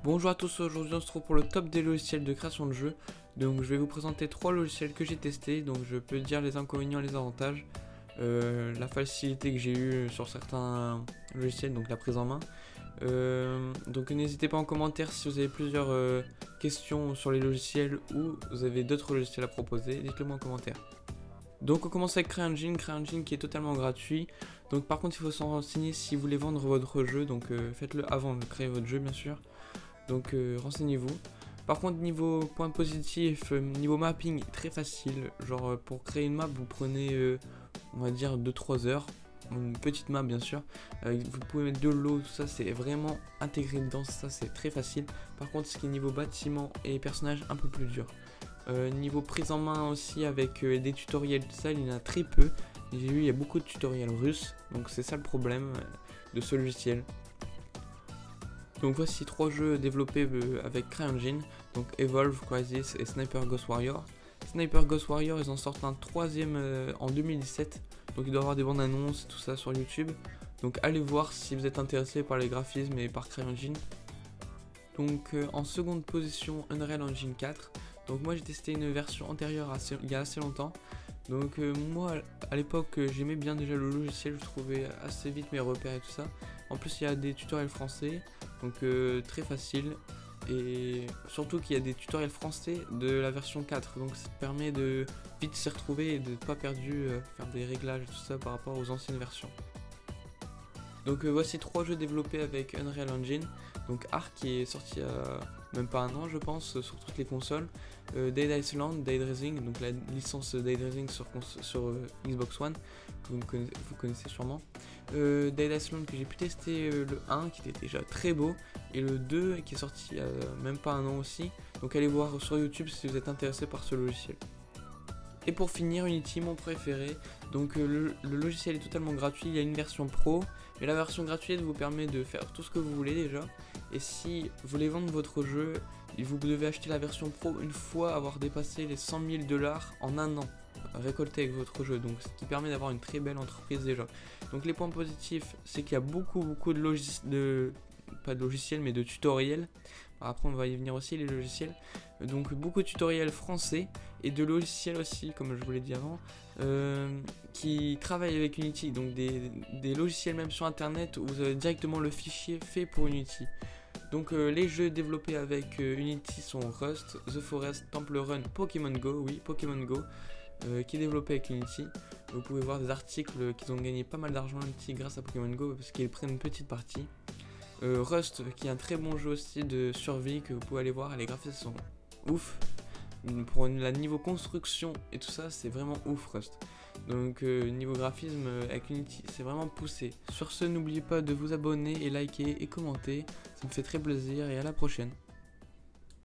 Bonjour à tous, aujourd'hui on se retrouve pour le top des logiciels de création de jeux. Donc je vais vous présenter 3 logiciels que j'ai testés, donc je peux dire les inconvénients et les avantages, la facilité que j'ai eue sur certains logiciels, donc la prise en main. Donc n'hésitez pas en commentaire si vous avez plusieurs questions sur les logiciels ou vous avez d'autres logiciels à proposer, dites-le moi en commentaire. Donc on commence avec CryEngine qui est totalement gratuit. Donc par contre il faut s'en renseigner si vous voulez vendre votre jeu, donc faites-le avant de créer votre jeu bien sûr. Donc renseignez-vous. Par contre niveau point positif, niveau mapping très facile. Genre pour créer une map vous prenez on va dire 2-3 heures. Une petite map bien sûr. Vous pouvez mettre de l'eau, tout ça c'est vraiment intégré dedans, ça c'est très facile. Par contre ce qui est niveau bâtiment et personnages un peu plus dur. Niveau prise en main aussi avec des tutoriels, tout ça il y en a très peu. J'ai vu il y a beaucoup de tutoriels russes, donc c'est ça le problème de ce logiciel. Donc voici 3 jeux développés avec CryEngine, donc Evolve, Crysis et Sniper Ghost Warrior. Sniper Ghost Warrior ils en sortent un troisième en 2017, donc il doit y avoir des bandes annonces et tout ça sur YouTube. Donc allez voir si vous êtes intéressé par les graphismes et par CryEngine. Donc en seconde position Unreal Engine 4. Donc moi j'ai testé une version antérieure il y a assez longtemps. Donc moi à l'époque j'aimais bien déjà le logiciel, je trouvais assez vite mes repères et tout ça. En plus il y a des tutoriels français, donc très facile. Et surtout qu'il y a des tutoriels français de la version 4, donc ça permet de vite s'y retrouver et de ne pas perdu faire des réglages et tout ça par rapport aux anciennes versions. Donc voici 3 jeux développés avec Unreal Engine. Donc Ark qui est sorti même pas un an je pense sur toutes les consoles. Dead Island, Dead Rising, donc la licence Dead Rising sur Xbox One, que vous connaissez sûrement. Dead Island que j'ai pu tester le 1 qui était déjà très beau, et le 2 qui est sorti même pas un an aussi. Donc allez voir sur YouTube si vous êtes intéressé par ce logiciel. Et pour finir, Unity, mon préféré. Donc le logiciel est totalement gratuit, il y a une version pro, mais la version gratuite vous permet de faire tout ce que vous voulez déjà. Et si vous voulez vendre votre jeu, vous devez acheter la version pro une fois avoir dépassé les 100 000 $ en un an récolté avec votre jeu, donc ce qui permet d'avoir une très belle entreprise déjà. Donc les points positifs, c'est qu'il y a beaucoup de pas de logiciels mais de tutoriels. Après on va y venir aussi les logiciels. Donc beaucoup de tutoriels français et de logiciels aussi comme je vous l'ai dit avant qui travaillent avec Unity, donc des logiciels même sur internet où vous avez directement le fichier fait pour Unity. Donc les jeux développés avec Unity sont Rust, The Forest, Temple Run, Pokémon Go, oui Pokémon Go, qui est développé avec Unity. Vous pouvez voir des articles qu'ils ont gagné pas mal d'argent Unity grâce à Pokémon Go parce qu'ils prennent une petite partie. Rust qui est un très bon jeu aussi de survie que vous pouvez aller voir, les graphismes sont ouf. Pour la niveau construction et tout ça c'est vraiment ouf Rust. Donc niveau graphisme avec Unity c'est vraiment poussé. Sur ce n'oubliez pas de vous abonner et liker et commenter, ça me fait très plaisir et à la prochaine.